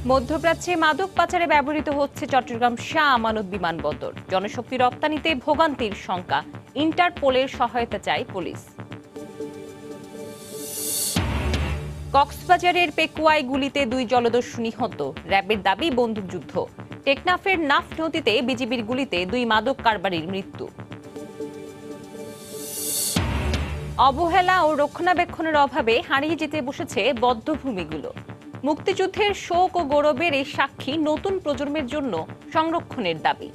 মধ্যপ্রাচ্যে মাদক পাচারে ব্যবহৃত হচ্ছে চট্টগ্রাম শাহ আমানত বিমানবন্দর। জনশক্তি রপ্তানিতে ভোগান্তির শঙ্কা, ইন্টারপোলের সহায়তা চায় পুলিশ। কক্সবাজারের পেকুয়ায় গুলিতে 2 জলদস্যু নিহত, র্যাবের দাবি বন্দুকযুদ্ধ। টেকনাফের নাফ নদীতে বিজিবির গুলিতে 2 মাদক কারবারির মৃত্যু। অবহেলা ও রক্ষণাবেক্ষণের অভাবে হারিয়ে যেতে বসেছে বধ্যভূমিগুলো। মুক্তিযুদ্ধের শোক ও গৌরবের এই সাক্ষী নতুন প্রজন্মের জন্য সংরক্ষণের দাবি।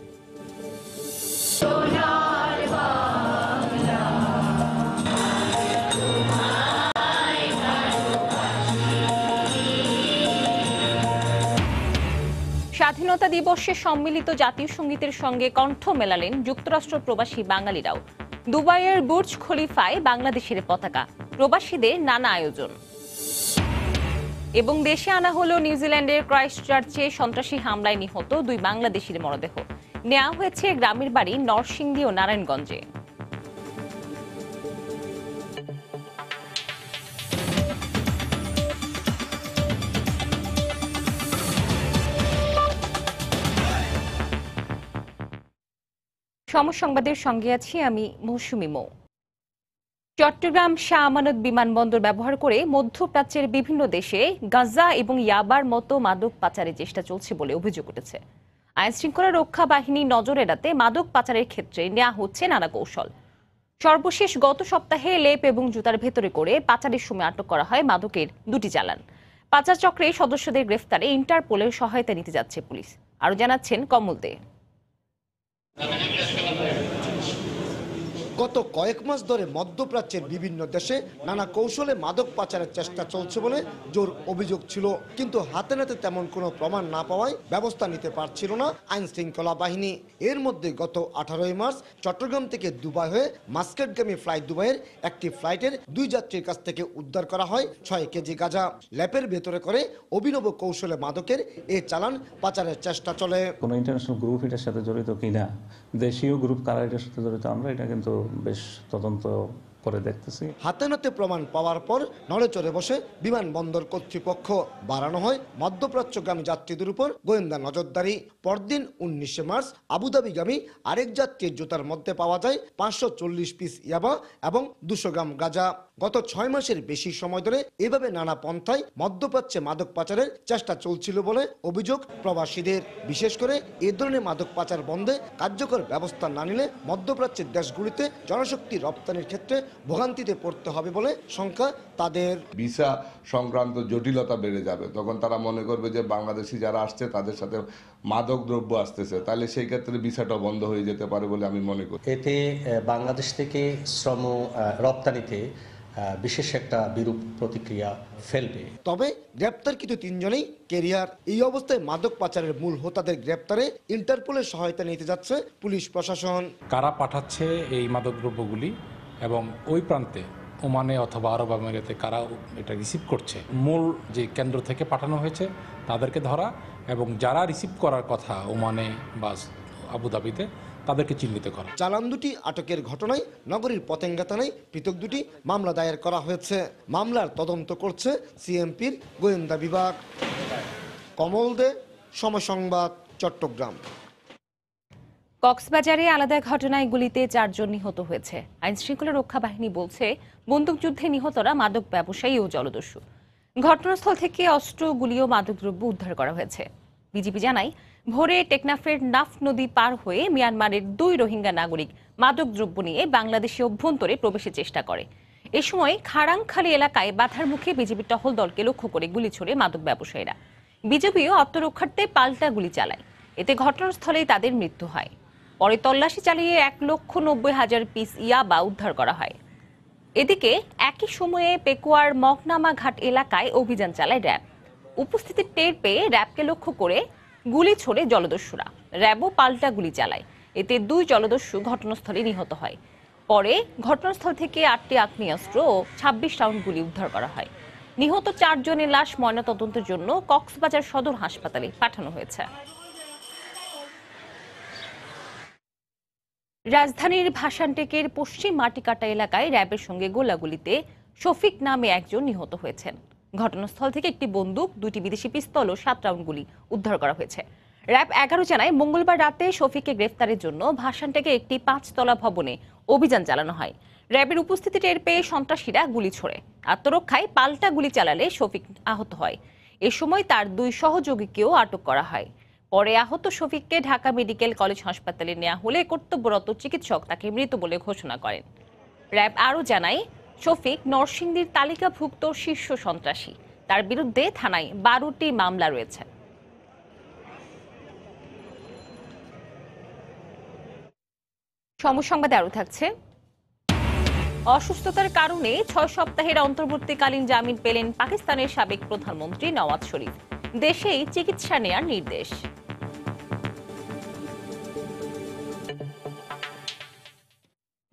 স্বাধীনতা দিবসে সম্মিলিত জাতীয় সঙ্গীতের সঙ্গে কণ্ঠ মেলালেন যুক্তরাষ্ট্র প্রবাসী বাঙালিরাও। দুবাইয়ের বুর্জ খলিফায় বাংলাদেশের পতাকা, প্রবাসীদের নানা আয়োজন। এবং দেশে আনা হলো নিউজিল্যান্ডের ক্রাইস্টচার্চে সন্ত্রাসী হামলায় নিহত 2 বাংলাদেশির মরদেহ। নেওয়া হয়েছে গ্রামের বাড়ি নরসিংদী ও নারায়ণগঞ্জে। সংবাদের সঙ্গে আছি আমি মৌসুমী মৌ। চট্টগ্রাম শাহ আমানত বিমানবন্দর ব্যবহার করে মধ্যপ্রাচ্যের বিভিন্ন দেশে গাঁজা এবং ইয়াবার মতো মাদক পাচারের চেষ্টা চলছে বলে অভিযোগ উঠেছে। আইনশৃঙ্খলা রক্ষা বাহিনী নজর এড়াতে মাদক পাচারের ক্ষেত্রে নেওয়া হচ্ছে নানা কৌশল। সর্বশেষ গত সপ্তাহে লেপ এবং জুতার ভেতরে করে পাচারের সময় আটক করা হয় মাদকের 2টি চালান। পাচার চক্রে সদস্যদের গ্রেফতারে ইন্টারপোলের সহায়তা নিতে যাচ্ছে পুলিশ। আরো জানাচ্ছেন কমল দে। গত কয়েক মাস ধরে মধ্যপ্রাচ্যের বিভিন্ন দেশে নানা কৌশলে মাদক পাচারের চেষ্টা চলছে বলে জোর অভিযোগ ছিল, কিন্তু হাতে নাতে তেমন কোনো প্রমাণ না পাওয়ায় ব্যবস্থা নিতে পারছিল না আইন শৃঙ্খলা বাহিনী। এর মধ্যে গত 18 মার্চ চট্টগ্রাম থেকে দুবাই হয়ে মাস্কেটগামী ফ্লাইট দুবাইয়ের একটি ফ্লাইটের 2 যাত্রীর কাছ থেকে উদ্ধার করা হয় 6 কেজি গাঁজা। ল্যাপের ভেতরে করে অভিনব কৌশলে মাদকের এই চালান পাচারের চেষ্টা চলে। কোনো ইন্টারন্যাশনাল গ্রুপ এটার সাথে জড়িত কিনা, দেশীয় গ্রুপ কারা এটার সাথে জড়িত, আমরা এটা কিন্তু বেশ তদন্ত করে দেখতেছি। হাতে নাতে প্রমাণ পাওয়ার পর নড়ে চড়ে বসে বিমানবন্দর কর্তৃপক্ষ। বাড়ানো হয় মধ্যপ্রাচ্যগামী যাত্রীদের উপর গোয়েন্দা নজরদারি। পরদিন 19 মার্চ আবুধাবিগামী আরেক যাত্রীর জুতার মধ্যে পাওয়া যায় 540 পিস ইয়াবা এবং 200 গ্রাম গাঁজা। গত 6 মাসের বেশি সময় ধরে এভাবে নানা পন্থায় মধ্যপ্রাচ্যে মাদক পাচারের চেষ্টা চলছিল বলে অভিযোগ প্রবাসীদের। বিশেষ করে এ ধরনের মাদক পাচার বন্ধে কার্যকর ব্যবস্থা না নিলে মধ্যপ্রাচ্যের দেশগুলিতে জনশক্তি রপ্তানির ক্ষেত্রে ভোগান্তিতে পড়তে হবে বলে শঙ্কা তাদের। ভিসা সংক্রান্ত জটিলতা বেড়ে যাবে, তখন তারা মনে করবে যে বাংলাদেশি যারা আসছে তাদের সাথে মাদক দ্রব্য আসতেছে, তাহলে সেই ক্ষেত্রে ভিসাটা বন্ধ হয়ে যেতে পারে বলে আমি মনে করি। এতে বাংলাদেশ থেকে শ্রম রপ্তানিতে বিশেষ একটা বিরূপ প্রতিক্রিয়া ফেলবে। তবে গ্রেপ্তারকৃত 3 জনেই কেরিয়ার। এই অবস্থায় মাদক পাচারের মূল হোতাদের গ্রেপ্তারে ইন্টারপোলের সহায়তা নিতে যাচ্ছে পুলিশ প্রশাসন। কারা পাঠাচ্ছে এই মাদকদ্রব্যগুলি এবং ওই প্রান্তে ওমানে অথবা আরব আমিরাতে কারা এটা রিসিভ করছে, মূল যে কেন্দ্র থেকে পাঠানো হয়েছে তাদেরকে ধরা এবং যারা রিসিভ করার কথা ওমানে বা আবুধাবিতে তাদেরকে চিহ্নিত করা। চালান দুটি আটকের ঘটনায় নগরীর পতেঙ্গা থানায় পৃথক 2টি মামলা দায়ের করা হয়েছে। মামলার তদন্ত করছে সিএমপির গোয়েন্দা বিভাগ। কমল দে, সময় সংবাদ, চট্টগ্রাম। কক্সবাজারে আলাদা ঘটনায় গুলিতে 4 জন নিহত হয়েছে। আইনশৃঙ্খলা রক্ষা বাহিনী বলছে বন্দুকযুদ্ধে নিহতরা মাদক ব্যবসায়ী ও জলদস্যু। ঘটনাস্থল থেকে অস্ত্র, গুলি ও মাদকদ্রব্য উদ্ধার করা হয়েছে। বিজিবি জানায়, ভোরে টেকনাফের নাফ নদী পার হয়ে মিয়ানমারের 2 রোহিঙ্গা নাগরিক মাদকদ্রব্য নিয়ে বাংলাদেশে অভ্যন্তরে প্রবেশের চেষ্টা করে। এ সময় খাড়াংখালী এলাকায় বাধার মুখে বিজিবি টহল দলকে লক্ষ্য করে গুলি ছোড়ে মাদক ব্যবসায়ীরা। বিজিবিও আত্মরক্ষার্থে পাল্টা গুলি চালায়। এতে ঘটনাস্থলেই তাদের মৃত্যু হয়। পরে তল্লাশি চালিয়ে 1,90,000 পিস ইয়াবা উদ্ধার করা হয়। এদিকে একই সময়ে পেকুয়ার মগনামা ঘাট এলাকায় অভিযান চালায় র্যাব। উপস্থিতি টের পেয়ে র্যাবকে লক্ষ্য করে গুলি ছোড়ে জলদস্যুরা। র্যাবও পাল্টা গুলি চালায়। এতে 2 জলদস্যু ঘটনাস্থলে নিহত হয়। পরে ঘটনাস্থল থেকে 8টি আগ্নেয়াস্ত্র ও 26 রাউন্ড গুলি উদ্ধার করা হয়। নিহত 4 জনের লাশ ময়নাতদন্তের জন্য কক্সবাজার সদর হাসপাতালে পাঠানো হয়েছে। রাজধানীর ভাসানটেকের পশ্চিম মাটিকাটা এলাকায় র্যাবের সঙ্গে গোলাগুলিতে শফিক নামে একজন নিহত হয়েছেন। ঘটনাস্থল থেকে একটি বন্দুক, 2টি বিদেশি পিস্তল ও 7 রাউন্ড গুলি উদ্ধার করা হয়েছে। র্যাব 11 জানায় মঙ্গলবার রাতে শফিককে গ্রেফতারের জন্য ভাসানটেকে একটি 5তলা ভবনে অভিযান চালানো হয়। র্যাবের উপস্থিতি টের পেয়ে সন্ত্রাসীরা গুলি ছোড়ে। আত্মরক্ষায় পাল্টা গুলি চালালে শফিক আহত হয়। এ সময় তার 2 সহযোগীকেও আটক করা হয়। পরে আহত শফিককে ঢাকা মেডিকেল কলেজ হাসপাতালে নেওয়া হলে কর্তব্যরত চিকিৎসক তাকে মৃত বলে ঘোষণা করেন। র্যাব আরও জানায় শফিক নরসিংদীর তালিকাভুক্ত শীর্ষ সন্ত্রাসী। তার বিরুদ্ধে থানায় 12টি মামলা রয়েছে। সংবাদে আরও থাকছে, অসুস্থতার কারণে 6 সপ্তাহের অন্তর্বর্তীকালীন জামিন পেলেন পাকিস্তানের সাবেক প্রধানমন্ত্রী নওয়াজ শরীফ। দেশেই চিকিৎসা নেয়ার নির্দেশ।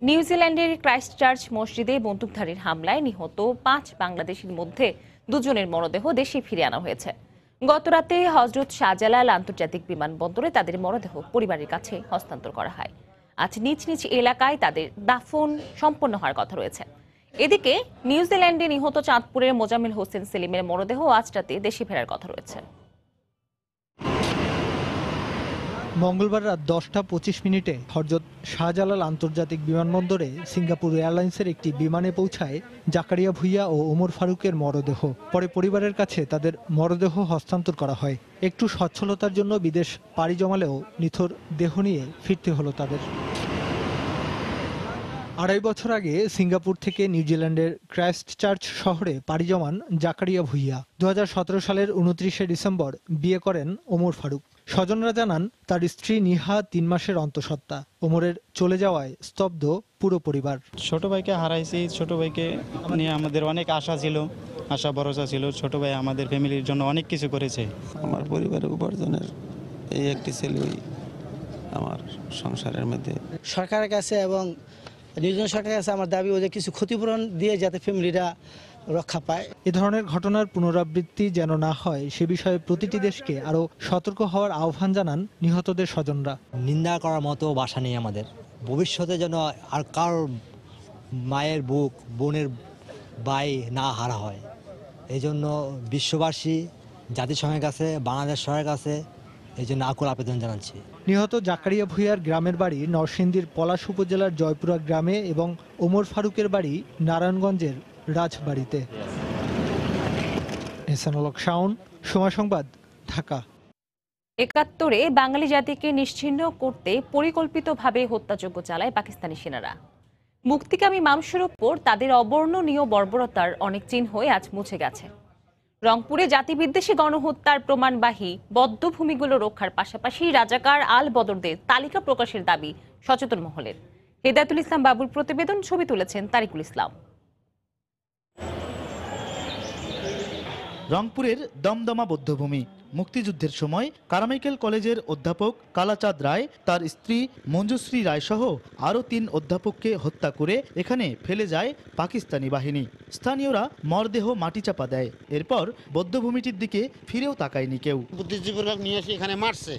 নিউজিল্যান্ডের ক্রাইস্টচার্চ মসজিদে বন্দুকধারীর হামলায় নিহত 5 বাংলাদেশির মধ্যে 2 জনের মরদেহ দেশে ফিরে আনা হয়েছে। গতরাতে হযরত শাহজালাল আন্তর্জাতিক বিমানবন্দরে তাদের মরদেহ পরিবারের কাছে হস্তান্তর করা হয়। আজ নিজ নিজ এলাকায় তাদের দাফন সম্পন্ন হওয়ার কথা রয়েছে। এদিকে নিউজিল্যান্ডে নিহত চাঁদপুরের মোজাম্মেল হোসেন সেলিমের মরদেহ আজ রাতে দেশে ফেরার কথা রয়েছে। মঙ্গলবার রাত 10:25 হযরত শাহজালাল আন্তর্জাতিক বিমানবন্দরে সিঙ্গাপুর এয়ারলাইন্সের একটি বিমানে পৌঁছায় জাকারিয়া ভুইয়া ও ওমর ফারুকের মরদেহ। পরে পরিবারের কাছে তাদের মরদেহ হস্তান্তর করা হয়। একটু সচ্ছলতার জন্য বিদেশ পাড়ি জমালেও নিথর দেহ নিয়ে ফিরতে হলো তাদের। 2.5 বছর আগে সিঙ্গাপুর থেকে নিউজিল্যান্ডের ক্রাইস্টচার্চ শহরে পাড়ি জমান জাকারিয়া ভুইয়া। 2017 সালের 29 ডিসেম্বর বিয়ে করেন ওমর ফারুক। স্বজনরা জানান তার স্ত্রী নিহা 3 মাসের অন্তঃসত্ত্বা। ওমরের চলে যাওয়ায় স্তব্ধ পুরো পরিবার। ছোট ভাইকে হারাইছি। ছোট ভাইকে নিয়ে আমাদের অনেক আশা ছিল, আশা ভরসা ছিল। ছোট ভাই আমাদের ফ্যামিলির জন্য অনেক কিছু করেছে। আমার পরিবারের উপার্জনের এই একটি ছেলেই আমার সংসারের মধ্যে। সরকারের কাছে এবং নিউজিল্যান্ড সরকারের কাছে আমার দাবি ওদের কিছু ক্ষতিপূরণ দিয়ে যাতে ফ্যামিলিরা রক্ষা পায়। এ ধরনের ঘটনার পুনরাবৃত্তি যেন না হয় সে বিষয়ে প্রতিটি দেশকে আরও সতর্ক হওয়ার আহ্বান জানান নিহতদের স্বজনরা। নিন্দা করার মতো ভাষা নেই আমাদের। ভবিষ্যতে যেন আর কার মায়ের বুক, বোনের ভাই না হারা হয়, এই জন্য বিশ্ববাসী, জাতিসংঘের কাছে, বাংলাদেশ সরকারের কাছে এই জন্য আকুল আবেদন জানাচ্ছি। নিহত জাকারিয়া ভুইয়ার গ্রামের বাড়ি নরসিংদীর পলাশ উপজেলার জয়পুরা গ্রামে এবং ওমর ফারুকের বাড়ি নারায়ণগঞ্জের রাজবাড়িতে। এহসানুল হক শাওন, সময় সংবাদ, ঢাকা। 71-এ বাঙালি জাতিকে নিশ্চিহ্ন করতে পরিকল্পিতভাবে হত্যাযজ্ঞ চালায় পাকিস্তানি সেনারা। মুক্তিকামী মানুষের ওপর তাদের অবর্ণনীয় বর্বরতার অনেক চিহ্নই আজ মুছে গেছে। রংপুরে জাতিবিদ্বেষী গণহত্যার প্রমাণবাহী বদ্ধভূমিগুলো রক্ষার পাশাপাশি রাজাকার আল বদরদের তালিকা প্রকাশের দাবি সচেতন মহলের। হেদায়েতুল ইসলাম বাবুর প্রতিবেদন, ছবি তুলেছেন তারিকুল ইসলাম। রংপুরের দমদমা বধ্যভূমি। মুক্তিযুদ্ধের সময় কারমাইকেল কলেজের অধ্যাপক কালাচাঁদ রায়, তার স্ত্রী মঞ্জুশ্রী রায় সহ আরও 3 অধ্যাপককে হত্যা করে এখানে ফেলে যায় পাকিস্তানি বাহিনী। স্থানীয়রা মরদেহ মাটি চাপা দেয়। এরপর বধ্যভূমিটির দিকে ফিরেও তাকায়নি কেউ। বুদ্ধিজীবীরা নিয়ে এসে এখানে মারছে,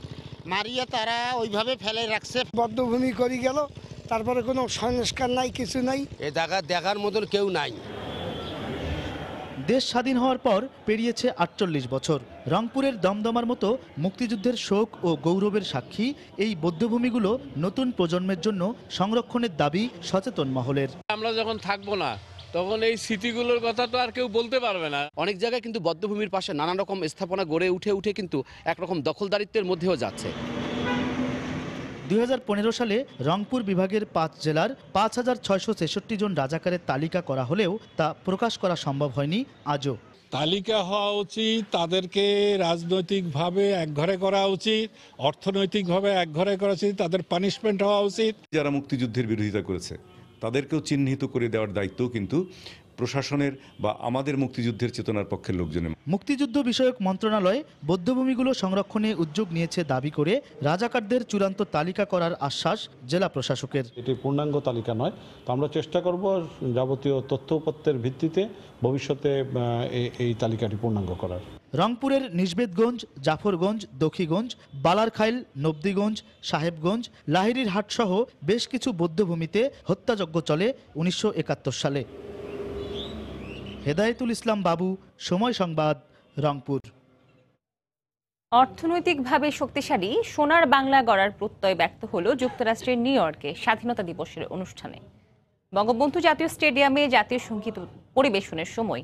মারিয়া তারা ওইভাবে ফেলে রাখছে। বদ্ধভূমি করে গেল, তারপরে কোনো সংস্কার নাই, কিছু নাই। এ জায়গা দেখার মতন কেউ নাই। দেশ স্বাধীন হওয়ার পর পেরিয়েছে 48 বছর। রংপুরের দমদমার মতো মুক্তিযুদ্ধের শোক ও গৌরবের সাক্ষী এই বধ্যভূমিগুলো নতুন প্রজন্মের জন্য সংরক্ষণের দাবি সচেতন মহলের। আমরা যখন থাকবো না তখন এই স্মৃতিগুলোর কথা তো আর কেউ বলতে পারবে না। অনেক জায়গায় কিন্তু বধ্যভূমির পাশে নানান রকম স্থাপনা গড়ে উঠে কিন্তু একরকম দখলদারিত্বের মধ্যেও যাচ্ছে। 2015 সালে রংপুর বিভাগের 5 জেলার 5666 জন রাজাকারের তালিকা করা হলেও তা প্রকাশ করা সম্ভব হয়নি আজও। তালিকা হওয়া উচিত, তাদেরকে রাজনৈতিকভাবে একঘরে করা উচিত, অর্থনৈতিকভাবে একঘরে করা উচিত, তাদের পানিশমেন্ট হওয়া উচিত। যারা মুক্তিযুদ্ধের বিরোধিতা করেছে তাদেরকেও চিহ্নিত করে দেওয়ার দায়িত্ব কিন্তু প্রশাসনের বা আমাদের মুক্তিযুদ্ধের চেতনার পক্ষের লোকজনের। মুক্তিযুদ্ধ বিষয়ক মন্ত্রণালয় বধ্যভূমিগুলো সংরক্ষণে উদ্যোগ নিয়েছে দাবি করে রাজাকারদের চূড়ান্ত তালিকা করার আশ্বাস জেলা প্রশাসকের। এটি পূর্ণাঙ্গ তালিকা নয়, তো আমরা চেষ্টা করব যাবতীয় তথ্যপত্রের ভিত্তিতে ভবিষ্যতে এই তালিকাটি পূর্ণাঙ্গ করার। রংপুরের নিশবেদগঞ্জ, জাফরগঞ্জ, দখিগঞ্জ, বালারখাইল, নবদিগঞ্জ, সাহেবগঞ্জ, লাহিড়ীর হাট সহ বেশ কিছু বধ্যভূমিতে হত্যাযজ্ঞ চলে 1971 সালে। হেদায়েতুল ইসলাম বাবু, সময় সংবাদ, রংপুর। অর্থনৈতিকভাবে শক্তিশালী সোনার বাংলা গড়ার প্রত্যয় ব্যক্ত হলো যুক্তরাষ্ট্রের নিউ ইয়র্কে স্বাধীনতা দিবসের অনুষ্ঠানে। বঙ্গবন্ধু জাতীয় স্টেডিয়ামে জাতীয় সঙ্গীত পরিবেশনের সময়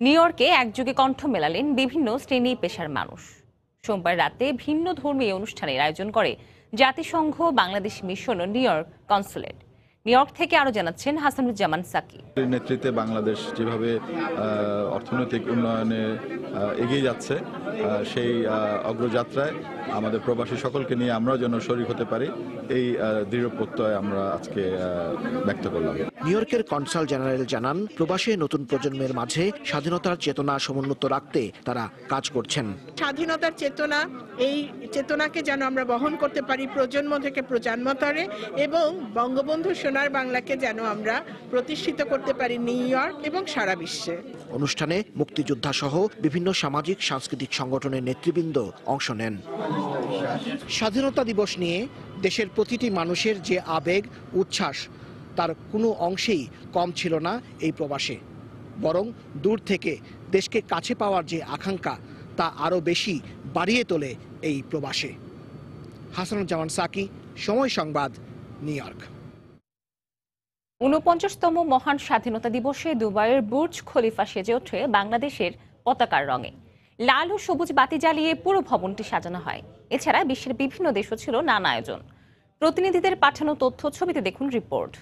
নিউ ইয়র্কে একযোগে কণ্ঠ মেলালেন বিভিন্ন শ্রেণী পেশার মানুষ। সোমবার রাতে ভিন্ন ধর্মীয় অনুষ্ঠানের আয়োজন করে জাতিসংঘ বাংলাদেশ মিশন ও New York consulate. New York থেকে আরো জানাচ্ছেন হাসানুজ্জামান সাকি। নেতৃত্বে বাংলাদেশ যেভাবে অর্থনৈতিক উন্নয়নে এগিয়ে যাচ্ছে, সেই অগ্রযাত্রায় আমাদের প্রবাসী সকলকে নিয়ে আমরাও যেন শরীক হতে পারি, এই দৃঢ় প্রত্যয় আমরা আজকে ব্যক্ত করলাম। নিউ ইয়র্কের কনসাল জেনারেল জানান, প্রবাসী নতুন প্রজন্মের মাঝে স্বাধীনতার চেতনা সমুন্নত রাখতে তারা কাজ করছেন। স্বাধীনতার চেতনা, এই চেতনাকে যেন আমরা বহন করতে পারি প্রজন্ম থেকে প্রজন্মতরে, এবং বঙ্গবন্ধু সোনার বাংলাকে যেন আমরা প্রতিষ্ঠিত করতে পারি নিউ ইয়র্ক এবং সারা বিশ্বে। অনুষ্ঠানে মুক্তিযোদ্ধা সহ বিভিন্ন সামাজিক সাংস্কৃতিক সংগঠনের নেতৃবৃন্দ অংশ নেন। স্বাধীনতা দিবস নিয়ে দেশের প্রতিটি মানুষের যে আবেগ উচ্ছ্বাস, তার কোনো অংশেই কম ছিল না এই প্রবাসে, বরং দূর থেকে দেশকে কাছে পাওয়ার যে আকাঙ্ক্ষা, তা আরও বেশি বাড়িয়ে তোলে এই প্রবাসে। হাসানুজ্জামান সাকি, সময় সংবাদ, নিউ ইয়র্ক। ৪৯তম মহান স্বাধীনতা দিবসে দুবাইয়ের বুর্জ খলিফা সেজে ওঠে বাংলাদেশের পতাকার রঙে। লাল ও সবুজ বাতি জ্বালিয়ে পুরো ভবনটি সাজানো হয়। এছাড়া বিশ্বের বিভিন্ন দেশও ছিল নানা আয়োজন। প্রতিনিধিদের পাঠানো তথ্য, ছবিতে দেখুন রিপোর্ট।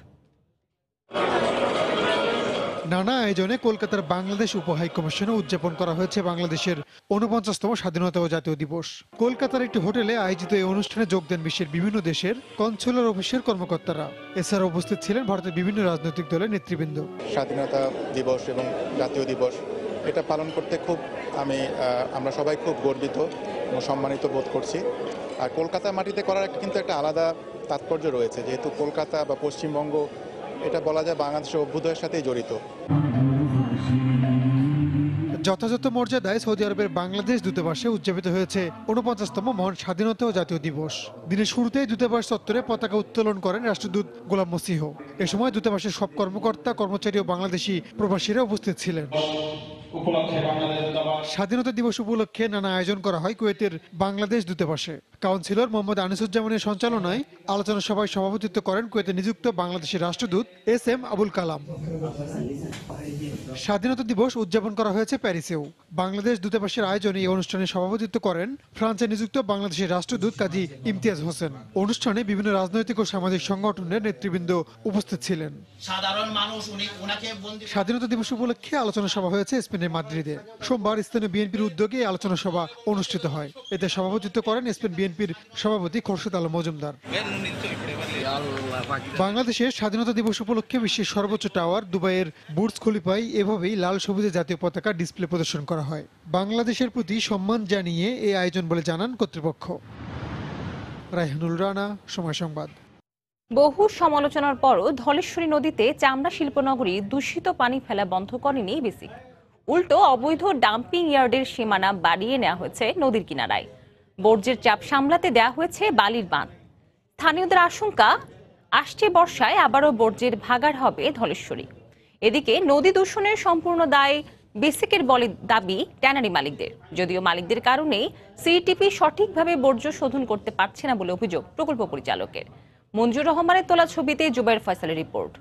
নানা আয়োজনে কলকাতার বাংলাদেশ উপহাই কমিশনে উদযাপন করা হয়েছে বাংলাদেশের ৪৯তম স্বাধীনতা ও জাতীয় দিবস। কলকাতার একটি হোটেলে আয়োজিত এই অনুষ্ঠানে যোগ দেন বিশ্বের বিভিন্ন দেশের কনসুলার অফিসের কর্মকর্তারা। এছাড়া উপস্থিত ছিলেন ভারতের বিভিন্ন রাজনৈতিক দলের নেতৃবৃন্দ। স্বাধীনতা দিবস এবং জাতীয় দিবস এটা পালন করতে আমরা সবাই খুব গর্বিত এবং সম্মানিত বোধ করছি। আর কলকাতার মাটিতে করার কিন্তু একটা আলাদা তাৎপর্য রয়েছে, যেহেতু কলকাতা বা পশ্চিমবঙ্গ এটা বলা যায় বাংলাদেশের অভ্যুদয়ের সাথেই জড়িত। যথাযথ মর্যাদায় সৌদি আরবের বাংলাদেশ দূতাবাসে উদযাপিত হয়েছে ৪৯তম মহান স্বাধীনতা ও জাতীয় দিবস। দিনের শুরুতেই দূতাবাস চত্বরে পতাকা উত্তোলন করেন রাষ্ট্রদূত গোলাম মসিহ। এ সময় দূতাবাসের সব কর্মকর্তা, কর্মচারী ও বাংলাদেশি প্রবাসীরা উপস্থিত ছিলেন। স্বাধীনতা দিবস উপলক্ষে নানা আয়োজন করা হয় কুয়েতের বাংলাদেশ দূতাবাসে। কাউন্সিলর মোহাম্মদ আনিসুজ্জামানের সঞ্চালনায় আলোচনা সভায় সভাপতিত্ব করেন কুয়েতে নিযুক্ত বাংলাদেশের রাষ্ট্রদূত এস.এম. আবুল কালাম। স্বাধীনতা দিবস উদযাপন করা হয়েছে প্যারিসেও। বাংলাদেশ দূতাবাসের আয়োজনে এই অনুষ্ঠানে সভাপতিত্ব করেন ফ্রান্সে নিযুক্ত বাংলাদেশের রাষ্ট্রদূত কাজী ইমতিয়াজ হোসেন। অনুষ্ঠানে বিভিন্ন রাজনৈতিক ও সামাজিক সংগঠনের নেতৃবৃন্দ উপস্থিত ছিলেন। স্বাধীনতা দিবস উপলক্ষে আলোচনা সভা হয়েছে স্পেনের মাদ্রিদে। সোমবার স্থানীয় বিএনপির উদ্যোগে আলোচনা সভা অনুষ্ঠিত হয়। এতে সভাপতিত্ব করেন স্পেন বিএনপির সভাপতি খোরশেদ আলম মজুমদার। বাংলাদেশের স্বাধীনতা দিবস উপলক্ষে বিশ্বের সর্বোচ্চ টাওয়ার দুবাইয়ের বুর্জ খলিফায় এভাবেই লাল সবুজে জাতীয় পতাকা ডিসপ্লে প্রদর্শন করা হয়। বাংলাদেশের প্রতি সম্মান জানিয়ে এই আয়োজন বলে জানান কর্তৃপক্ষ। রায়হানুল রানা, সময় সংবাদ। বহু সমালোচনার পরও ধলেশ্বরী নদীতে চামড়া শিল্পনগরী দূষিত পানি ফেলা বন্ধ করেনি বিসিক। উল্টো অবৈধ ডাম্পিং ইয়ার্ডের সীমানা বাড়িয়ে নেওয়া হয়েছে নদীর কিনারায়। বর্জ্যের চাপ সামলাতে দেওয়া হয়েছে বালির বাঁধ। স্থানীয়দের আশঙ্কা, আসছে বর্ষায় আবারও বর্জ্যের ভাগাড় হবে ধলেশ্বরী। এদিকে নদী দূষণের সম্পূর্ণ দায় বিসিকের বলে দাবি ট্যানারি মালিকদের। যদিও মালিকদের কারণেই সিটিপি সঠিকভাবে বর্জ্য শোধন করতে পারছে না বলে অভিযোগ প্রকল্প পরিচালকের। মঞ্জুর রহমানের তোলা ছবিতে জুবাইর ফয়সালের রিপোর্ট।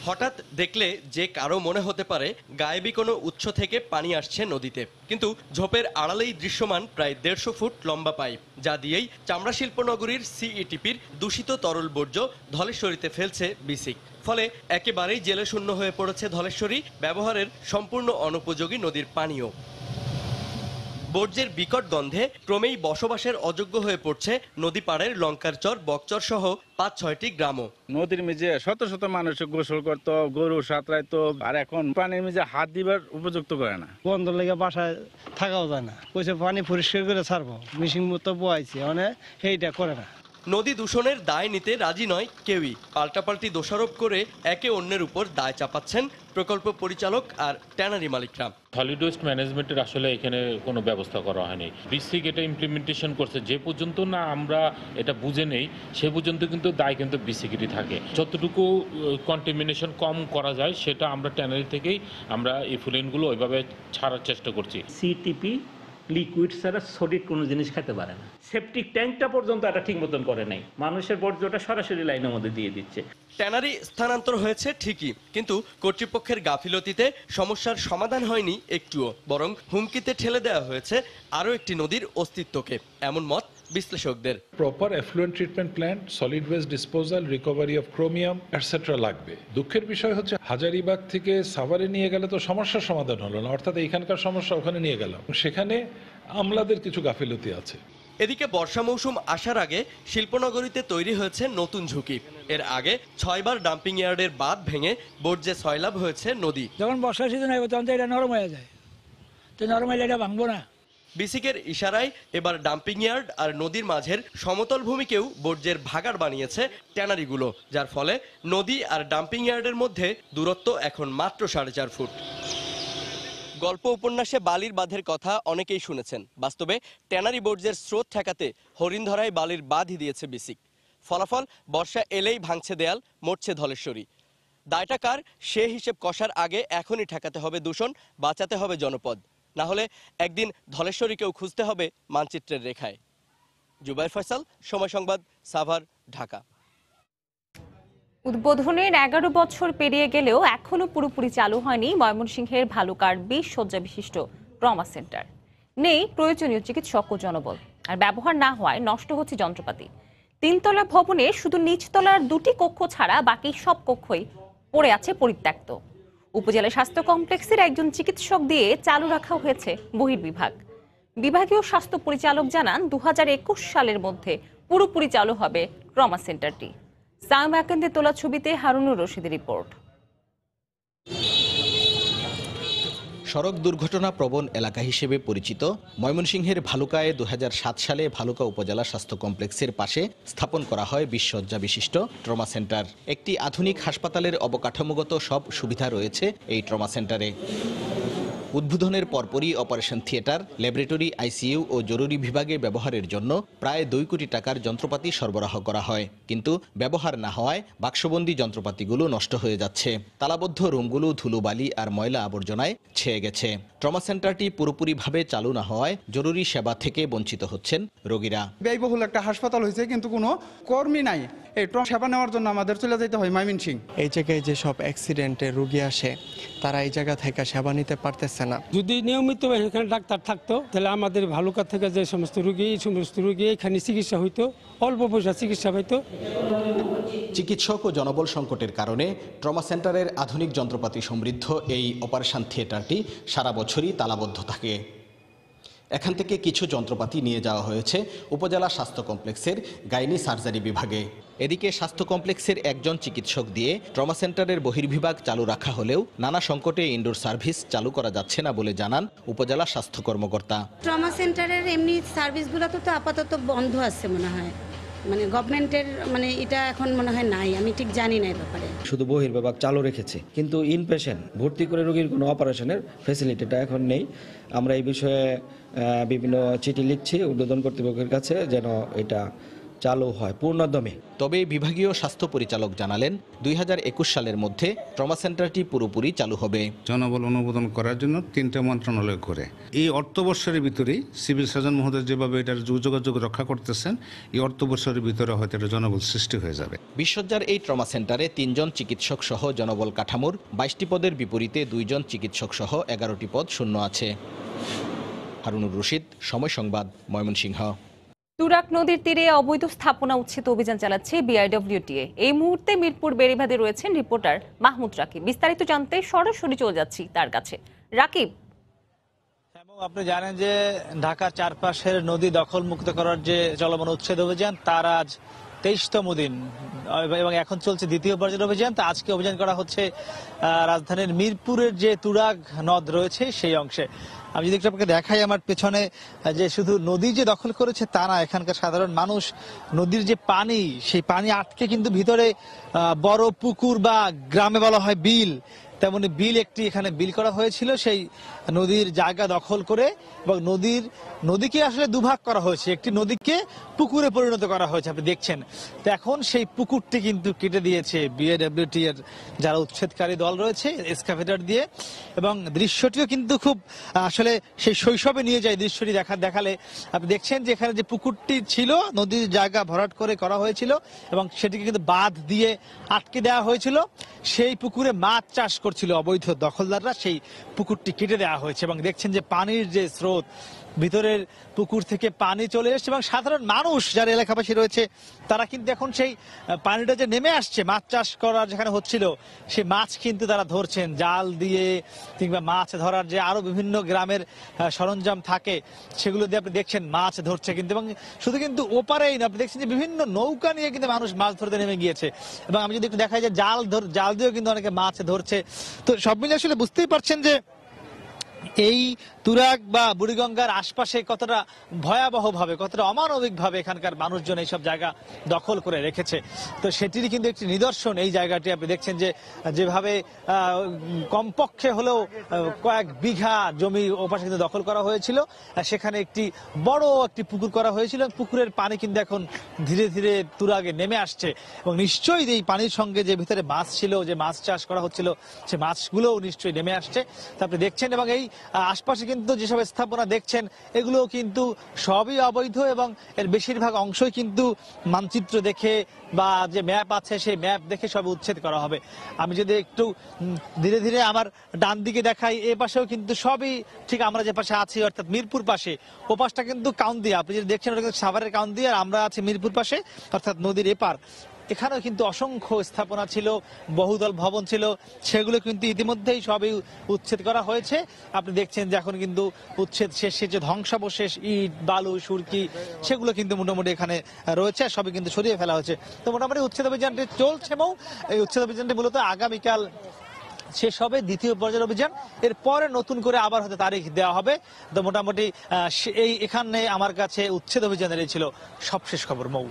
হঠাৎ দেখলে যে কারো মনে হতে পারে গায়েবী কোনো উৎস থেকে পানি আসছে নদীতে, কিন্তু ঝোপের আড়ালেই দৃশ্যমান প্রায় ১৫০ ফুট লম্বা পাইপ, যা দিয়েই চামড়া শিল্পনগরীর সিইটিপির দূষিত তরল বর্জ্য ধলেশ্বরীতে ফেলছে বিসিক। ফলে একেবারেই জেলে শূন্য হয়ে পড়েছে ধলেশ্বরী, ব্যবহারের সম্পূর্ণ অনুপযোগী নদীর পানীয়। বর্জ্যের বিকট গন্ধে ক্রমেই বসবাসের অযোগ্য হয়ে পড়ছে নদী পাড়ের লঙ্কার চর, বকচর সহ ৫-৬টি গ্রামও। নদীর মিজে শত শত মানুষ গোসল করতো, গরু সাঁতরাইতো, আর এখন পানির মিজে হাত দিবার উপযুক্ত করে না। বন্ধ লেগে বাসায় থাকাও যায় না। কইছে পানি পরিষ্কার করে ছাড়বো, মেশিন মতো বয়াইছে, মানে সেইটা করে না। নদী দূষণের দায় নিতে রাজি নয় কেউই। পাল্টাপাল্টি দোষারোপ করে একে অন্যের উপর দায় চাপাচ্ছেন প্রকল্প পরিচালক আর ট্যানারি মালিকরা। সলিড ওয়েস্ট ম্যানেজমেন্টের আসলে এখানে কোনো ব্যবস্থা করা হয়নি। বিসিক এটা ইমপ্লিমেন্টেশন করছে, যে পর্যন্ত না আমরা এটা বুঝে নেই সে পর্যন্ত কিন্তু দায় কিন্তু বিসিকেরই থাকে। যতটুকু কন্টামিনেশন কম করা যায় সেটা আমরা ট্যানারি থেকেই আমরা ইফুলেনগুলো ওইভাবে ছাড়ার চেষ্টা করছি। সিটিপি লিকুইড ছাড়া সলিড কোনো জিনিস খেতে পারে না। সেপটিক ট্যাঙ্কটা পর্যন্ত এটা ঠিক মতন করে নাই, মানুষের বর্জ্যটা সরাসরি লাইনের মধ্যে দিয়ে দিচ্ছে। ট্যানারি স্থানান্তর হয়েছে ঠিকই, কিন্তু কর্তৃপক্ষের গাফিলতিতে সমস্যার সমাধান হয়নি একটুও, বরং হুমকিতে ঠেলে দেওয়া হয়েছে আরও একটি নদীর অস্তিত্বকে, এমন মত বিশ্লেষকদের। Proper effluent treatment plant, solid waste disposal, recovery of chromium etcetera লাগবে। দুঃখের বিষয় হচ্ছে হাজারিবাগ থেকে সাভারে নিয়ে গেলে তো সমস্যার সমাধান হলো না, অর্থাৎ এইখানকার সমস্যা ওখানে নিয়ে গেল, সেখানে আমলাদের কিছু গাফিলতি আছে। এদিকে বর্ষা মৌসুম আসার আগে শিল্পনগরীতে তৈরি হয়েছে নতুন ঝুঁকি। এর আগে 6 বার ডাম্পিং ইয়ার্ডের বাঁধ ভেঙে বর্জ্যে সয়লাব হয়েছে নদী। যখন বর্ষা সিজন হবে তখন তো এটা নরম হয়ে যায়, তো নরম হলে এটা ভাঙবো না। বিসিকের ইশারায় এবার ডাম্পিং ইয়ার্ড আর নদীর মাঝের সমতল ভূমিকেও বর্জ্যের ভাগাড় বানিয়েছে ট্যানারিগুলো, যার ফলে নদী আর ডাম্পিং ইয়ার্ডের মধ্যে দূরত্ব এখন মাত্র 4.5 ফুট। গল্প উপন্যাসে বালির বাঁধের কথা অনেকেই শুনেছেন, বাস্তবে ট্যানারি বর্জ্যের স্রোত ঠেকাতে হরিণধরায় বালির বাঁধই দিয়েছে বিসিক। ফলাফল, বর্ষা এলেই ভাঙছে দেয়াল, মরছে ধলেশ্বরী। দায়টা কার সে হিসেব কষার আগে এখনই ঠেকাতে হবে দূষণ, বাঁচাতে হবে জনপদ, না হলে একদিন ধলেশ্বরীকেও খুঁজতে হবে মানচিত্রের রেখায়। জুবাইর ফয়সাল, সময় সংবাদ, সাভার, ঢাকা। উদ্বোধনের 11 বছর পেরিয়ে গেলেও এখনো পুরোপুরি চালু হয়নি ময়মনসিংহের ভালুকার 20 শয্যা বিশিষ্ট ট্রমা সেন্টার। নেই প্রয়োজনীয় চিকিৎসক ও জনবল, আর ব্যবহার না হওয়ায় নষ্ট হচ্ছে যন্ত্রপাতি। 3 তলা ভবনে শুধু নিচতলার 2টি কক্ষ ছাড়া বাকি সব কক্ষই পড়ে আছে পরিত্যক্ত। উপজেলা স্বাস্থ্য কমপ্লেক্সের একজন চিকিৎসক দিয়ে চালু রাখা হয়েছে বহির্বিভাগ। বিভাগীয় স্বাস্থ্য পরিচালক জানান 2021 সালের মধ্যে পুরোপুরি চালু হবে ট্রমা সেন্টারটি। সাইম আকান্দের তোলা ছবিতে হারুনুর রশিদের রিপোর্ট। সড়ক দুর্ঘটনা প্রবণ এলাকা হিসেবে পরিচিত ময়মনসিংহের ভালুকায় 2007 সালে ভালুকা উপজেলা স্বাস্থ্য কমপ্লেক্সের পাশে স্থাপন করা হয় 20 শয্যা বিশিষ্ট ট্রমা সেন্টার। একটি আধুনিক হাসপাতালের অবকাঠামোগত সব সুবিধা রয়েছে এই ট্রমা সেন্টারে। উদ্বোধনের পরপরই অপারেশন থিয়েটার, ল্যাবরেটরি, আইসিইউ ও জরুরি বিভাগে ব্যবহারের জন্য প্রায় 2 কোটি টাকার যন্ত্রপাতি সরবরাহ করা হয়, কিন্তু ব্যবহার না হওয়ায় বাক্সবন্দি যন্ত্রপাতিগুলো নষ্ট হয়ে যাচ্ছে। তালাবদ্ধ রুমগুলো ধুলোবালি আর ময়লা আবর্জনায় ছেয়ে গেছে। ট্রমা সেন্টারটি পুরোপুরিভাবে চালু না হওয়ায় জরুরি সেবা থেকে বঞ্চিত হচ্ছেন রোগীরা। ব্যয়বহুল একটা হাসপাতাল হয়েছে, কিন্তু কোনো কর্মী নাই। এই ট্রমা সেবা নেওয়ার জন্য আমাদের চলে যেতে হয় ময়মনসিংহ। এই জায়গায় যে সব অ্যাক্সিডেন্টের রোগী আসে তারা এই জায়গা থেকে সেবা নিতে পারতেছে না। যদি নিয়মিত এখানে ডাক্তার থাকতো তাহলে আমাদের ভালুকা থেকে যে সমস্ত রোগী, এই সমস্ত রোগী এখানে চিকিৎসা হইতো, অল্প পয়সা চিকিৎসা পাইতো। চিকিৎসক ও জনবল সংকটের কারণে ট্রমা সেন্টারের আধুনিক যন্ত্রপাতি সমৃদ্ধ এই অপারেশন থিয়েটারটি সারা বছরই তালাবদ্ধ থাকে। এখান থেকে কিছু যন্ত্রপাতি নিয়ে যাওয়া হয়েছে উপজেলা স্বাস্থ্য কমপ্লেক্সের গাইনি সার্জারি বিভাগে। এদিকে স্বাস্থ্য কমপ্লেক্সের একজন চিকিৎসক দিয়ে ট্রমা সেন্টারের বহির্বিভাগ চালু রাখা হলেও নানা সংকটে ইনডোর সার্ভিস চালু করা যাচ্ছে না বলে জানান উপজেলা স্বাস্থ্য কর্মকর্তা। ট্রমা সেন্টারের এমনি সার্ভিসগুলো তো আপাতত বন্ধ আছে মনে হয়, মানে গভর্নমেন্টের মানে এটা এখন মনে হয় নাই, আমি ঠিক জানি না এই ব্যাপারে। শুধু বহির্বিভাগ চালু রেখেছে, কিন্তু ইনপেশেন্ট ভর্তি করে রোগীর কোনো অপারেশনের ফ্যাসিলিটিটা এখন নেই। আমরা এই বিষয়ে বিভিন্ন চিঠি লিখছি উদ্বোধন কর্তৃপক্ষের কাছে যেন এটা চালু হয় পূর্ণদমে। তবে বিভাগীয় স্বাস্থ্য পরিচালক জানালেন 2021 সালের মধ্যে ট্রমা সেন্টারটি পুরোপুরি চালু হবে। জনবল অনুমোদন করার জন্য 3টা মন্ত্রণালয় করে এই অর্থবর্ষের ভিতরেই সিভিল সার্জন মহোদয় যেভাবে এটার যোগাযোগ রক্ষা করতেছেন, এই অর্থবর্ষের ভিতরে হয়তো এটা জনবল সৃষ্টি হয়ে যাবে। 20 শয্যার এই ট্রমা সেন্টারে 3 জন চিকিৎসক সহ জনবল কাঠামোর 22টি পদের বিপরীতে 2 জন চিকিৎসক সহ 11টি পদ শূন্য আছে। হারুনুর রশিদ, সময় সংবাদ, ময়মনসিংহ। তুরাগ নদীর তীরে অবৈধ স্থাপনা উচ্ছেদ অভিযান চালাচ্ছে বিআইডব্লিউটিএ। এই মুহূর্তে মিরপুর বেড়িবাঁধে রয়েছেন রিপোর্টার মাহমুদ রাকিব। বিস্তারিত জানতে সরাসরি চলে যাচ্ছি তার কাছে। রাকিব, আপনি জানেন যে ঢাকার চারপাশের নদী দখল মুক্ত করার যে চলমান উচ্ছেদ অভিযান তার আজ 23তম দিন এবং এখন চলছে দ্বিতীয় পর্যায়ের অভিযান। তো আজকে অভিযান করা হচ্ছে রাজধানীর মিরপুরের যে তুরাগ নদ রয়েছে সেই অংশে। আমি যদি একটু আপনাকে দেখাই আমার পেছনে, যে শুধু নদী যে দখল করেছে তা না, এখানকার সাধারণ মানুষ নদীর যে পানি, সেই পানি আটকে কিন্তু ভিতরে বড় পুকুর বা গ্রামে বলা হয় বিল, তেমনি বিল একটি এখানে বিল করা হয়েছিল সেই নদীর জায়গা দখল করে, এবং নদীকে আসলে দুভাগ করা হয়েছে, একটি নদীকে পুকুরে পরিণত করা হয়েছে আপনি দেখছেন। তো এখন সেই পুকুরটি কিন্তু কেটে দিয়েছে বিএডব্লিউটি এর যারা উচ্ছেদকারী দল রয়েছে এক্সকাভেটর দিয়ে, এবং দৃশ্যটিও কিন্তু খুব আসলে সেই শৈশবে নিয়ে যায়। দৃশ্যটি দেখালে আপনি দেখছেন যে এখানে যে পুকুরটি ছিল নদীর জায়গা ভরাট করে করা হয়েছিল এবং সেটিকে কিন্তু বাঁধ দিয়ে আটকে দেওয়া হয়েছিল। সেই পুকুরে মাছ চাষ করছিল অবৈধ দখলদাররা, সেই পুকুরটি কেটে দেওয়া হয়েছে এবং দেখছেন যে পানির যে স্রোত, ভিতরের পুকুর থেকে পানি চলে এসছে এবং সাধারণ মানুষ যারা এলাকাবাসী রয়েছে তারা কিন্তু এখন সেই পানিটা যে নেমে আসছে মাছ চাষ করা যেখানে হচ্ছিল সেই মাছ কিন্তু তারা ধরছেন জাল দিয়ে, কিংবা মাছ ধরার যে আরো বিভিন্ন গ্রামের সরঞ্জাম থাকে সেগুলো দিয়ে আপনি দেখছেন মাছ ধরছে কিন্তু। এবং শুধু কিন্তু ওপারেই না, আপনি দেখছেন যে বিভিন্ন নৌকা নিয়ে কিন্তু মানুষ মাছ ধরতে নেমে গিয়েছে। এবং আমি যদি একটু দেখাই যে জাল দিয়েও কিন্তু অনেকে মাছ ধরছে। তো সব মিলে আসলে বুঝতেই পারছেন যে এই তুরাগ বা বুড়িগঙ্গার আশপাশে কতটা ভয়াবহ ভাবে, কতটা অমানবিক ভাবে এখানকার মানুষজন এইসব জায়গা দখল করে রেখেছে। তো সেটিরই কিন্তু একটি নিদর্শন এই জায়গাটি। আপনি দেখছেন যে যেভাবে কমপক্ষে হলেও কয়েক বিঘা জমি ওপাশে কিন্তু দখল করা হয়েছিল, সেখানে একটি বড় একটি পুকুর করা হয়েছিল। পুকুরের পানি কিন্তু এখন ধীরে ধীরে তুরাগে নেমে আসছে এবং নিশ্চয়ই এই পানির সঙ্গে যে ভিতরে মাছ ছিল, যে মাছ চাষ করা হচ্ছিল, সে মাছগুলোও নিশ্চয়ই নেমে আসছে। তা আপনি দেখছেন এবং এই আশপাশে কিন্তু যেসব স্থাপনা দেখছেন এগুলো কিন্তু সবই অবৈধ এবং এর বেশিরভাগ অংশই কিন্তু মানচিত্র দেখে বা যে ম্যাপ আছে সেই ম্যাপ দেখে সব উচ্ছেদ করা হবে। আমি যদি একটু ধীরে ধীরে আমার ডান দিকে দেখাই, এ পাশেও কিন্তু সবই ঠিক আমরা যে পাশে আছি অর্থাৎ মিরপুর পাশে, ও পাশটা কিন্তু কাউন্দিয়া, আপনি যদি দেখছেন ওটা কিন্তু সাভারের কাউন্দিয়া, আর আমরা আছি মিরপুর পাশে অর্থাৎ নদীর এপার। এখানেও কিন্তু অসংখ্য স্থাপনা ছিল, বহুদল ভবন ছিল, সেগুলো কিন্তু ইতিমধ্যেই সবই উচ্ছেদ করা হয়েছে। আপনি দেখছেন যে এখন কিন্তু উচ্ছেদ শেষে যে ধ্বংসাবশেষ ইট বালু সুরকি সেগুলো কিন্তু মোটামুটি এখানে রয়েছে, সবই কিন্তু সরিয়ে ফেলা হয়েছে। তো মোটামুটি উচ্ছেদ অভিযানটি চলছে এবং এই উচ্ছেদ অভিযানটি মূলত আগামীকাল শেষ হবে, দ্বিতীয় পর্যায়ের অভিযান। এরপরে নতুন করে আবার হয়তো তারিখ দেওয়া হবে। তো মোটামুটি এখানে আমার কাছে উচ্ছেদ অভিযানের এই ছিল সবশেষ খবর। মৌ,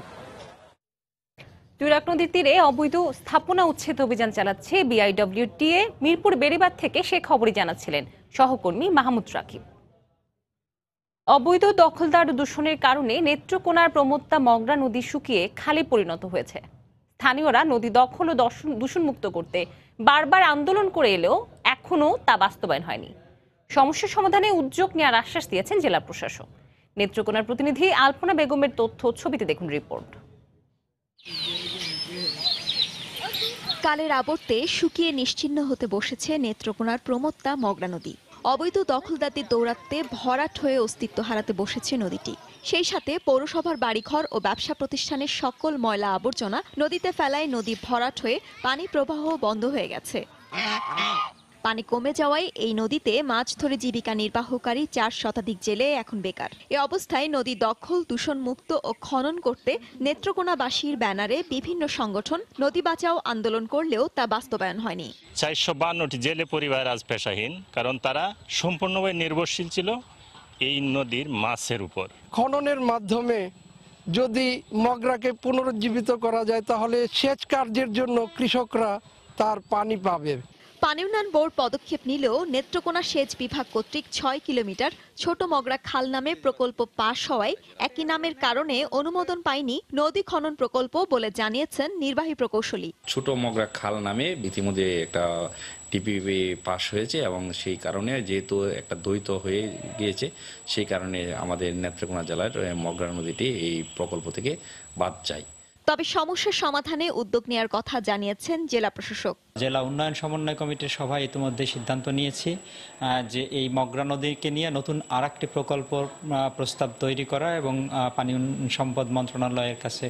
তুরাগ নদীর তীরে অবৈধ স্থাপনা উচ্ছেদ অভিযান চালাচ্ছে বিআইডব্লিউটিএ। মিরপুর বেড়িবাঁধ থেকে সে খবরই জানাচ্ছিলেন সহকর্মী মাহমুদ রাকিব। অবৈধ দখলদার দূষণের কারণে নেত্রকোনার প্রমত্তা মগরা নদী শুকিয়ে খালে পরিণত হয়েছে। স্থানীয়রা নদী দখল ও দূষণমুক্ত করতে বারবার আন্দোলন করে এলেও এখনো তা বাস্তবায়ন হয়নি। সমস্যা সমাধানে উদ্যোগ নেওয়ার আশ্বাস দিয়েছেন জেলা প্রশাসক। নেত্রকোনার প্রতিনিধি আলপনা বেগমের তথ্য, ছবিতে দেখুন রিপোর্ট। কালের আবর্তে শুকিয়ে নিশ্চিহ্ন হতে বসেছে নেত্রকোনার প্রমত্তা মগরা নদী। অবৈধ দখলদারদের দৌরাত্মে ভরাট হয়ে অস্তিত্ব হারাতে বসেছে নদীটি। সেই সাথে পৌরসভার বাড়িঘর ও ব্যবসা প্রতিষ্ঠানের সকল ময়লা আবর্জনা নদীতে ফেলায় নদী ভরাট হয়ে পানি প্রবাহ বন্ধ হয়ে গেছে। পানি কমে যাওয়ায় এই নদীতে মাছ ধরে জীবিকা নির্বাহকারী 4 শতাধিক জেলে এখন বেকার। এ অবস্থায় নদী দখল দূষণমুক্ত ও খনন করতে নেত্রকোনাবাসীর ব্যানারে বিভিন্ন সংগঠন নদী বাঁচাও আন্দোলন করলেও তা বাস্তবায়ন হয়নি। 452টি জেলে পরিবার আজ পেশাহীন, কারণ তারা সম্পূর্ণভাবে নির্ভরশীল ছিল এই নদীর মাছের উপর। খননের মাধ্যমে যদি মগরাকে পুনরুজ্জীবিত করা যায় তাহলে সেচ কার্যের জন্য কৃষকরা তার পানি পাবে। পানি উন্নয়ন বোর্ড পদক্ষেপ নিলেও নেত্রকোনা সেচ বিভাগ কর্তৃক 6 কিলোমিটার ছোট মগরা খাল নামে প্রকল্প পাশ হওয়ায় একই নামের কারণে অনুমোদন পায়নি নদী খনন প্রকল্প বলে জানিয়েছেন নির্বাহী প্রকৌশলী। ছোট মগরা খাল নামে ইতিমধ্যে একটা টিপিপি পাশ হয়েছে এবং সেই কারণে যেহেতু একটা দ্বৈত হয়ে গিয়েছে, সেই কারণে আমাদের নেত্রকোনা জেলার মগরা নদীটি এই প্রকল্প থেকে বাদ যায়। তবে সমস্যার সমাধানে উদ্যোগ নেওয়ার কথা জানিয়েছেন জেলা প্রশাসক। জেলা উন্নয়ন সমন্বয় কমিটির সভায় ইতিমধ্যে সিদ্ধান্ত নিয়েছি যে এই মগরা নদীকে নিয়ে নতুন আরেকটি প্রকল্প প্রস্তাব তৈরি করা এবং পানি সম্পদ মন্ত্রণালয়ের কাছে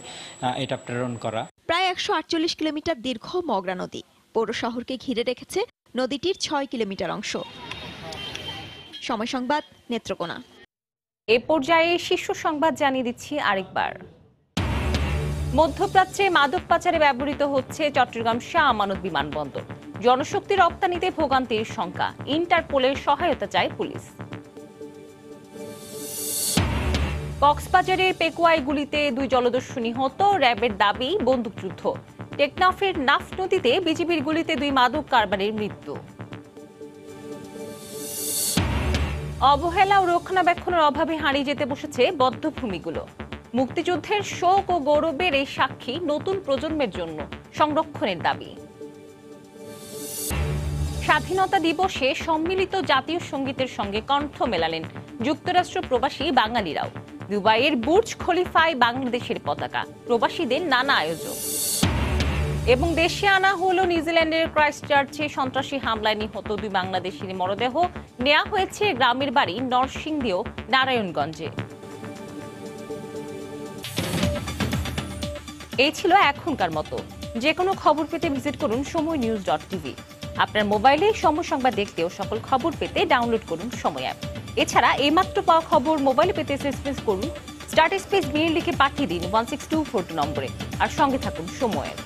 এটা প্রেরণ করা। প্রায় 148 কিলোমিটার দীর্ঘ মগরা নদী পৌর শহরকে ঘিরে রেখেছে নদীটির 6 কিলোমিটার অংশ। সময় সংবাদ, নেত্রকোনা। এ পর্যায়ে শীর্ষ সংবাদ জানিয়ে দিচ্ছি আরেকবার। মধ্যপ্রাচ্যে মাদক পাচারে ব্যবহৃত হচ্ছে চট্টগ্রাম শাহ আমানত বিমানবন্দর। জনশক্তি রপ্তানিতে ভোগান্তির শঙ্কা, ইন্টারপোলের সহায়তা চায় পুলিশ। কক্সবাজারের পেকুয়াই গুলিতে 2 জলদস্যু নিহত, র্যাবের দাবি বন্দুকযুদ্ধ। টেকনাফের নাফ নদীতে বিজিবির গুলিতে 2 মাদক কারবারির মৃত্যু। অবহেলা ও রক্ষণাবেক্ষণের অভাবে হারিয়ে যেতে বসেছে বধ্যভূমিগুলো। মুক্তিযুদ্ধের শোক ও গৌরবের এই সাক্ষী নতুন প্রজন্মের জন্য সংরক্ষণের দাবি। স্বাধীনতা দিবসে সম্মিলিত জাতীয় সঙ্গীতের সঙ্গে কণ্ঠ মেলালেন যুক্তরাষ্ট্র প্রবাসী বাঙালিরাও। দুবাইয়ের বুর্জ খলিফায় বাংলাদেশের পতাকা, প্রবাসীদের নানা আয়োজন। এবং দেশে আনা হলো নিউজিল্যান্ডের ক্রাইস্টচার্চে সন্ত্রাসী হামলায় নিহত 2 বাংলাদেশির মরদেহ, নেওয়া হয়েছে গ্রামের বাড়ি নরসিংদী ও নারায়ণগঞ্জে। এই ছিল এখনকার মতো। যে কোনো খবর পেতে ভিজিট করুন সময়নিউজ.tv। আপনার মোবাইলে সময় সংবাদ দেখতে ও সকল খবর পেতে ডাউনলোড করুন সময় অ্যাপ। এছাড়া এইমাত্র পাওয়া খবর মোবাইলে পেতে এসএমএস করুন, স্টার্ট স্পেস বিল লিখে পাঠিয়ে দিন 16242 নম্বরে। আর সঙ্গে থাকুন সময়ের।